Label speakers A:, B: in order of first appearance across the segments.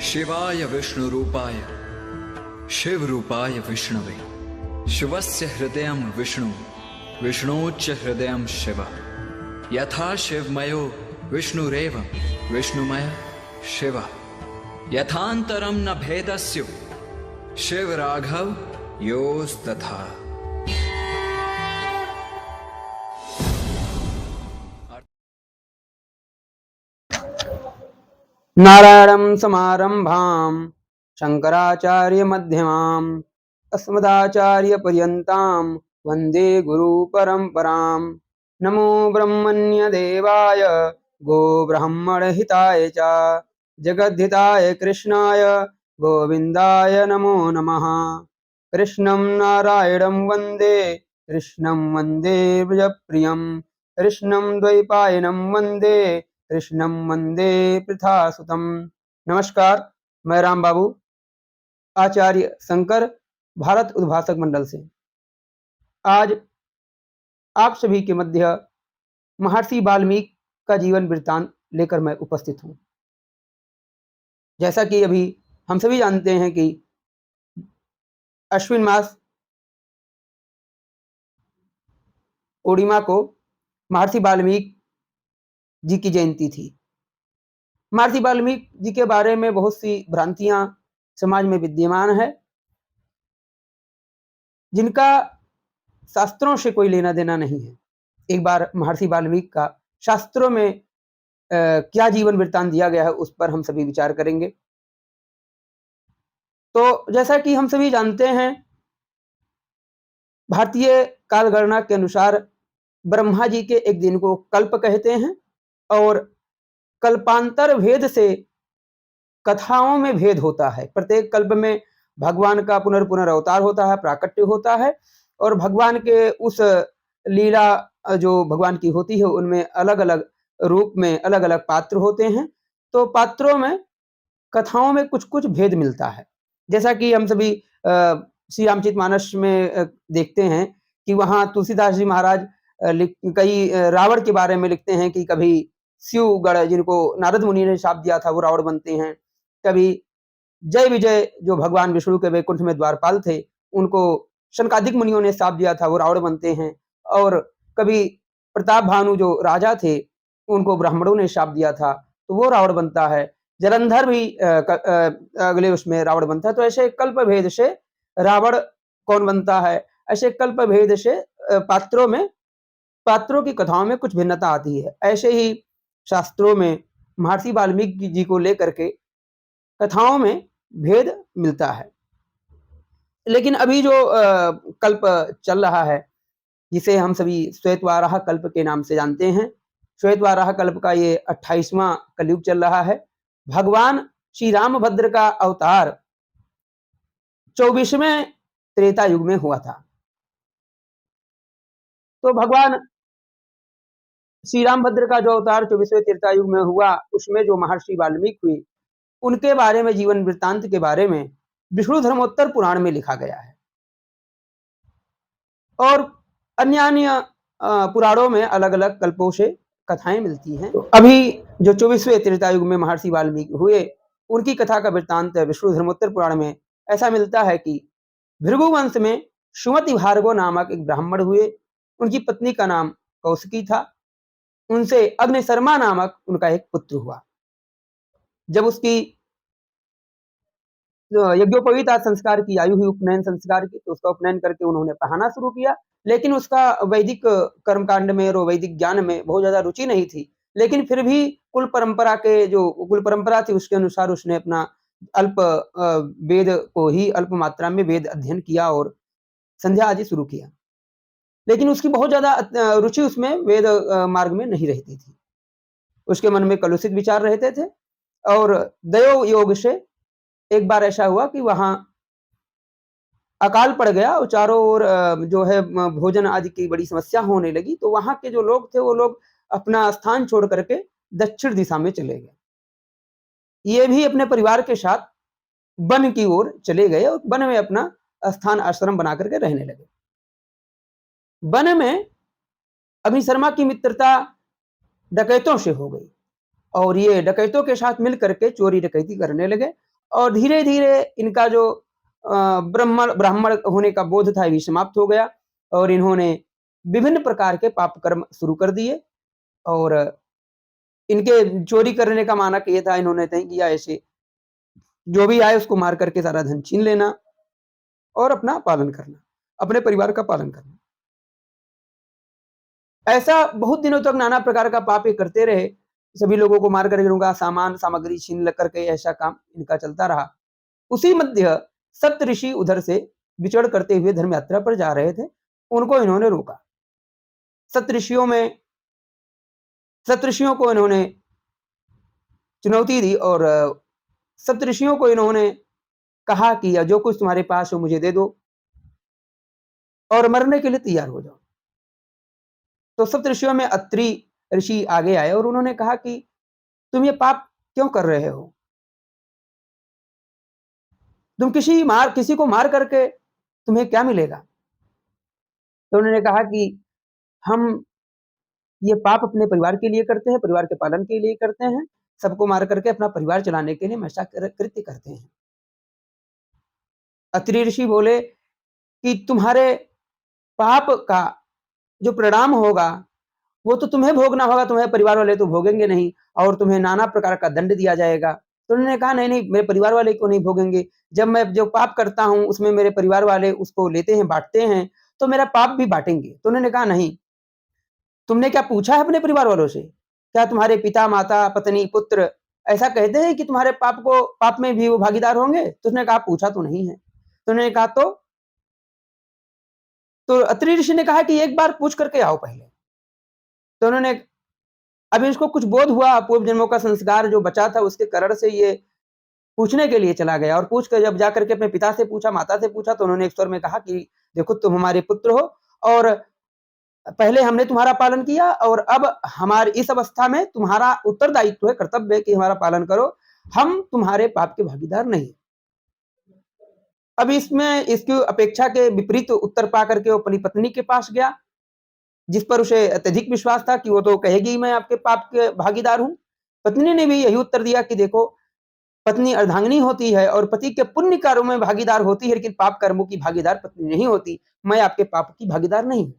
A: शिवाय विष्णुरूपाय शिवरूपाय विष्णवे शिवस्य हृदयं विष्णु विष्णोच्च हृदयं शिव यथा शिवमयो विष्णुरेव विष्णुमय शिव यथान्तरं न भेदस्य शिव राघव योस्तथा।
B: नारायणं समारंभां शंकराचार्यमध्यमाम् अस्मदाचार्यपर्यन्तां वन्दे गुरुपरम्परां। नमो ब्रह्मण्यदेवाय गोब्राह्मणहिताय च जगद्धिताय कृष्णाय गोविन्दाय नमो नमः। कृष्णं नारायणं वन्दे कृष्णं वन्दे व्रजप्रियं कृष्णं द्वैपायनं वन्दे कृष्णं वन्दे पृथासुतम्। नमस्कार, मैं राम बाबू आचार्य शंकर भारत उद्भाषक मंडल से आज आप सभी के मध्य महर्षि वाल्मीकि का जीवन वृत्तांत लेकर मैं उपस्थित हूँ। जैसा कि अभी हम सभी जानते हैं कि अश्विन मास पूर्णिमा को महर्षि वाल्मीकि जी की जयंती थी। महर्षि वाल्मीकि जी के बारे में बहुत सी भ्रांतियां समाज में विद्यमान है, जिनका शास्त्रों से कोई लेना देना नहीं है। एक बार महर्षि वाल्मीकि का शास्त्रों में क्या जीवन वृत्तांत दिया गया है, उस पर हम सभी विचार करेंगे। तो जैसा कि हम सभी जानते हैं, भारतीय कालगणना के अनुसार ब्रह्मा जी के एक दिन को कल्प कहते हैं और कल्पांतर भेद से कथाओं में भेद होता है। प्रत्येक कल्प में भगवान का पुनर्पुनर्अवतार होता है, प्राकट्य होता है और भगवान के उस लीला जो भगवान की होती है उनमें अलग अलग रूप में अलग अलग पात्र होते हैं। तो पात्रों में कथाओं में कुछ कुछ भेद मिलता है। जैसा कि हम सभी श्री रामचरितमानस में देखते हैं कि वहाँ तुलसीदास जी महाराज कई रावण के बारे में लिखते हैं कि कभी शिवगढ़, जिनको नारद मुनि ने शाप दिया था, वो रावण बनते हैं। कभी जय विजय, जो भगवान विष्णु के वैकुंठ में द्वारपाल थे, उनको शनकादिक मुनियों ने शाप दिया था, वो रावण बनते हैं। और कभी प्रताप भानु जो राजा थे, उनको ब्राह्मणों ने शाप दिया था, तो वो रावण बनता है। जलंधर भी अगले उसमें रावण बनता है। तो ऐसे कल्प भेद से रावण कौन बनता है, ऐसे कल्प भेद से पात्रों की कथाओं में कुछ भिन्नता आती है। ऐसे ही शास्त्रों में महर्षि वाल्मीकि जी को लेकर के कथाओं में भेद मिलता है। लेकिन अभी जो कल्प चल रहा है, जिसे हम सभी श्वेतवाराह कल्प के नाम से जानते हैं, श्वेतवाराह कल्प का ये 28वां कलयुग चल रहा है। भगवान श्री रामभद्र का अवतार 24वें त्रेता युग में हुआ था। तो भगवान श्री रामभद्र का जो अवतार 24वें त्रेता युग में हुआ, उसमें जो महर्षि वाल्मीकि हुए, उनके बारे में, जीवन वृत्तांत के बारे में विष्णु धर्मोत्तर पुराण में लिखा गया है। और अन्य पुराणों में अलग अलग कल्पों से कथाएं मिलती हैं। तो अभी जो 24वें त्रेता युग में महर्षि वाल्मीकि हुए, उनकी कथा का वृत्तांत विष्णु धर्मोत्तर पुराण में ऐसा मिलता है कि भृगु वंश में सुमति भार्गव नामक एक ब्राह्मण हुए। उनकी पत्नी का नाम कौशिकी था। उनसे अग्निशर्मा नामक उनका एक पुत्र हुआ। जब उसकी यज्ञोपवीत संस्कार की आयु हुई, उपनयन संस्कार की, तो उसका उपनयन करके उन्होंने पढ़ाना शुरू किया। लेकिन उसका वैदिक कर्मकांड में और वैदिक ज्ञान में बहुत ज्यादा रुचि नहीं थी। लेकिन फिर भी कुल परंपरा थी, उसके अनुसार उसने अपना वेद को ही अल्प मात्रा में वेद अध्ययन किया और संध्या आदि शुरू किया। लेकिन उसकी बहुत ज्यादा रुचि उसमें वेद मार्ग में नहीं रहती थी। उसके मन में कलुषित विचार रहते थे। और दयो योग से एक बार ऐसा हुआ कि वहां अकाल पड़ गया और चारों ओर जो है भोजन आदि की बड़ी समस्या होने लगी। तो वहां के जो लोग थे, वो लोग अपना स्थान छोड़ करके दक्षिण दिशा में चले गए। ये भी अपने परिवार के साथ वन की ओर चले गए और वन में अपना स्थान आश्रम बना करके रहने लगे। वन में अग्निशर्मा की मित्रता डकैतों से हो गई और ये डकैतों के साथ मिल करके चोरी डकैती करने लगे और धीरे धीरे इनका जो ब्राह्मण ब्राह्मण होने का बोध था ये भी समाप्त हो गया और इन्होंने विभिन्न प्रकार के पाप कर्म शुरू कर दिए। और इनके चोरी करने का मानक ये था, इन्होंने तय किया ऐसे जो भी आए उसको मार करके सारा धन छीन लेना और अपना पालन करना, अपने परिवार का पालन करना। ऐसा बहुत दिनों तक नाना प्रकार का पाप ये करते रहे, सभी लोगों को मार करके उनका सामान सामग्री छीन ल करके ऐसा काम इनका चलता रहा। उसी मध्य सप्तऋषि उधर से विचरण करते हुए धर्म यात्रा पर जा रहे थे, उनको इन्होंने रोका। सप्तऋषियों को इन्होंने चुनौती दी और सप्तऋषियों को इन्होंने कहा कि जो कुछ तुम्हारे पास हो मुझे दे दो और मरने के लिए तैयार हो जाओ। तो सप्तऋषियों में अत्रि ऋषि आगे आए और उन्होंने कहा कि तुम ये पाप क्यों कर रहे हो? तुम किसी को मार करके तुम्हें क्या मिलेगा? तो उन्होंने कहा कि हम ये पाप अपने परिवार के लिए करते हैं, परिवार के पालन के लिए करते हैं, सबको मार करके अपना परिवार चलाने के लिए हम ऐसा कृत्य करते हैं। अत्रि ऋषि बोले कि तुम्हारे पाप का जो परिणाम होगा वो तो तुम्हें भोगना होगा, तुम्हारे परिवार वाले तो भोगेंगे नहीं और तुम्हें नाना प्रकार का दंड दिया जाएगा। तो उन्होंने कहा नहीं नहीं, मेरे परिवार वाले क्यों नहीं भोगेंगे? जब मैं जो पाप करता हूं उसमें मेरे परिवार वाले उसको लेते हैं, बांटते हैं, तो मेरा पाप भी बांटेंगे। तो उन्होंने कहा नहीं, तुमने क्या पूछा है अपने परिवार वालों से? क्या तुम्हारे पिता माता पत्नी पुत्र ऐसा कहते हैं कि तुम्हारे पाप में भी वो भागीदार होंगे? तो उसने कहा पूछा तो नहीं है। तो उन्होंने कहा तो अत्रि ऋषि ने कहा कि एक बार पूछ करके आओ पहले। तो उन्होंने अभी इसको कुछ बोध हुआ, पूर्व जन्मों का संस्कार जो बचा था उसके कारण से ये पूछने के लिए चला गया और पूछ कर जब जाकर के अपने पिता से पूछा, माता से पूछा, तो उन्होंने एक स्वर में कहा कि देखो तुम हमारे पुत्र हो और पहले हमने तुम्हारा पालन किया और अब हमारी इस अवस्था में तुम्हारा उत्तरदायित्व है, कर्तव्य है कि हमारा पालन करो, हम तुम्हारे पाप के भागीदार नहीं। अब इसमें इसकी अपेक्षा के विपरीत उत्तर पा करके वो अपनी पत्नी के पास गया, जिस पर उसे अत्यधिक विश्वास था कि वो तो कहेगी मैं आपके पाप के भागीदार हूं। पत्नी ने भी यही उत्तर दिया कि देखो, पत्नी अर्धांगिनी होती है और पति के पुण्य कार्यों में भागीदार होती है, लेकिन पाप कर्मों की भागीदार पत्नी नहीं होती। मैं आपके पाप की भागीदार नहीं हूं।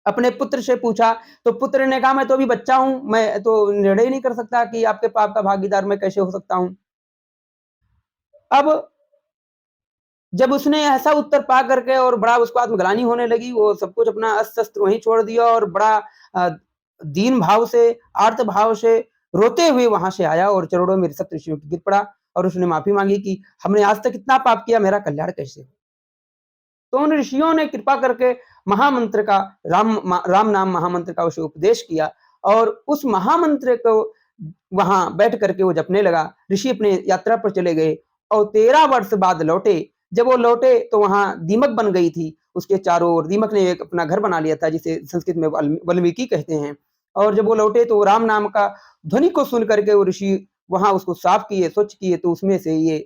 B: अपने पुत्र से पूछा तो पुत्र ने कहा मैं तो अभी बच्चा हूं, मैं तो निर्णय नहीं कर सकता कि आपके पाप का भागीदार मैं कैसे हो सकता हूं। अब जब उसने ऐसा उत्तर पा करके और बड़ा उसको आत्मग्लानि होने लगी, वो सब कुछ अपना अस्त्र शस्त्र वहीं छोड़ दिया और बड़ा दीन भाव से, आर्त भाव से रोते हुए वहां से आया और चरणों में सप्तऋषियों के गिर पड़ा और उसने माफी मांगी कि हमने आज तक इतना पाप किया, मेरा कल्याण कैसे हो? तो उन ऋषियों ने कृपा करके महामंत्र का राम नाम महामंत्र का उसे उपदेश किया और उस महामंत्र को वहां बैठ करके वो जपने लगा। ऋषि अपने यात्रा पर चले गए और 13 वर्ष बाद लौटे। जब वो लौटे तो वहां दीमक बन गई थी, उसके चारों ओर दीमक ने एक अपना घर बना लिया था, जिसे संस्कृत में वाल्मीकि कहते हैं। और जब वो लौटे तो राम नाम का ध्वनि को सुन करके वो ऋषि वहां उसको साफ किए, स्वच्छ किए, तो उसमें से ये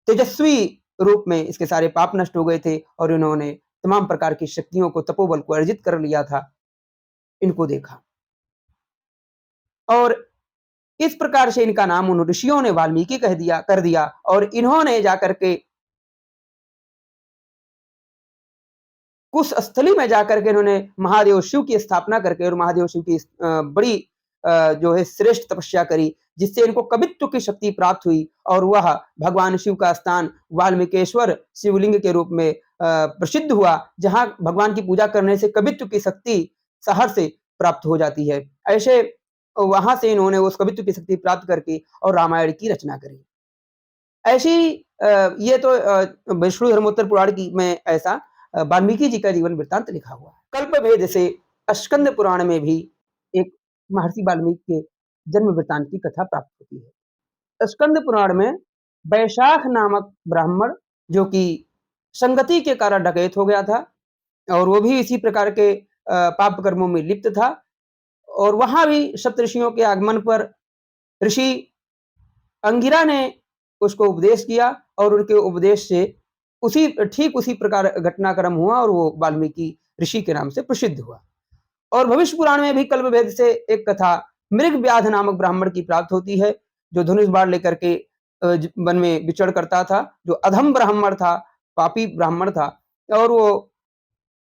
B: तेजस्वी रूप में इसके सारे पाप नष्ट हो गए थे और इन्होंने तमाम प्रकार की शक्तियों को, तपोबल को अर्जित कर लिया था। इनको देखा और इस प्रकार से इनका नाम उन ऋषियों ने वाल्मीकि कर दिया और इन्होंने जाकर के कुश स्थली में जाकर के इन्होंने महादेव शिव की स्थापना करके और महादेव शिव की बड़ी जो है श्रेष्ठ तपस्या करी, जिससे इनको कवित्व की शक्ति प्राप्त हुई और वह भगवान शिव का स्थान वाल्मीकेश्वर शिवलिंग के रूप में प्रसिद्ध हुआ, जहां भगवान की पूजा करने से कवित्व की शक्ति सहर से प्राप्त हो जाती है। ऐसे वहां से इन्होंने उस कवित्व की शक्ति प्राप्त करके और रामायण की रचना करी। ऐसी ये तो विष्णु धर्मोत्तर पुराण की में ऐसा वाल्मीकि जी का जीवन वृत्तांत लिखा हुआ है। कल्प भेद से स्कंद पुराण में भी एक महर्षि वाल्मीकि के जन्म वृत्तांत की कथा प्राप्त होती है। स्कंद पुराण में वैशाख नामक ब्राह्मण, जो कि संगति के कारण डकैत हो गया था और वो भी इसी प्रकार के पाप कर्मों में लिप्त था, और वहां भी सप्तऋषियों के आगमन पर ऋषि अंगिरा ने उसको उपदेश किया और उनके उपदेश से ठीक उसी प्रकार घटनाक्रम हुआ और वो वाल्मीकि ऋषि के नाम से प्रसिद्ध हुआ। और भविष्य पुराण में भी कल्प भेद से एक कथा मृग व्याध नामक ब्राह्मण की प्राप्त होती है, जो धनुष बाण लेकर के वन में विचरण करता था, जो अधम ब्राह्मण था, पापी ब्राह्मण था, और वो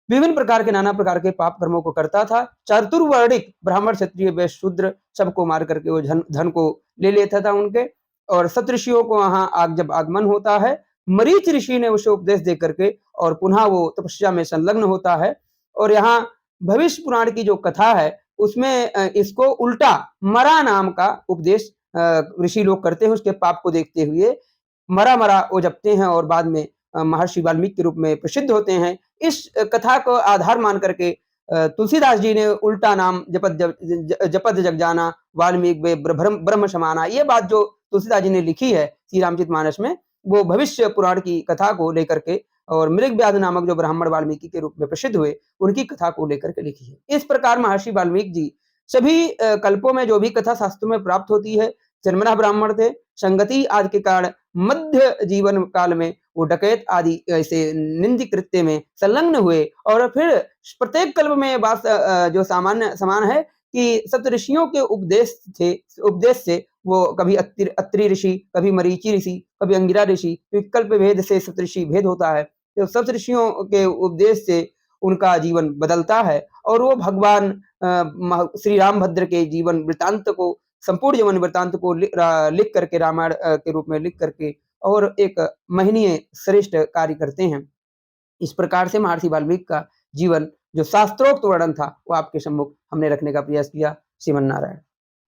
B: विभिन्न प्रकार के नाना प्रकार के पाप कर्मों को करता था। चतुर्वर्णिक ब्राह्मण, क्षत्रिय, वैश्य, शूद्र सबको मार करके वो धन को ले लेता था उनके। और सप्तऋषियों को वहां जब आगमन होता है, मरीच ऋषि ने उसे उपदेश दे करके और पुनः वो तपस्या में संलग्न होता है। और यहाँ भविष्य पुराण की जो कथा है उसमें इसको उल्टा मरा नाम का उपदेश ऋषि लोग करते हैं। उसके पाप को देखते हुए मरा मरा वो जपते हैं और बाद में महर्षि वाल्मीकि के रूप में प्रसिद्ध होते हैं। इस कथा को आधार मान करके तुलसीदास जी ने उल्टा नाम जपत जग जाना, वाल्मीकि वे ब्रह्म समाना, ये बात जो तुलसीदास जी ने लिखी है श्री रामचरितमानस में, वो भविष्य पुराण की कथा को लेकर के और मृगव्याध नामक जो ब्राह्मण वाल्मीकि के रूप में प्रसिद्ध हुए उनकी कथा को लेकर के लिखी है। इस प्रकार महर्षि वाल्मीकि जी सभी कल्पों में जो भी कथा शास्त्रों में प्राप्त होती है, जन्मना ब्राह्मण थे, संगति आदि के कारण मध्य जीवन काल में वो डकैत आदि ऐसे निंदित कृत्य में संलग्न हुए। और फिर प्रत्येक कल्प में बात जो सामान्य समान है कि सप्तऋषियों के उपदेश से वो कभी अत्रि ऋषि, कभी मरीचि ऋषि, कभी अंगिरा ऋषि, कल्प भेद से सप्तऋषि भेद होता है। तो सप्तऋषियों के उपदेश से उनका जीवन बदलता है और वो भगवान श्री रामभद्र के जीवन वृतांत को, संपूर्ण जीवन वृतांत को लिख करके, रामायण के रूप में लिख करके और एक महनीय श्रेष्ठ कार्य करते हैं। इस प्रकार से महर्षि वाल्मीकि का जीवन जो शास्त्रोक्त वर्णन था वो आपके सम्मुख हमने रखने का प्रयास किया। श्रीमन नारायण।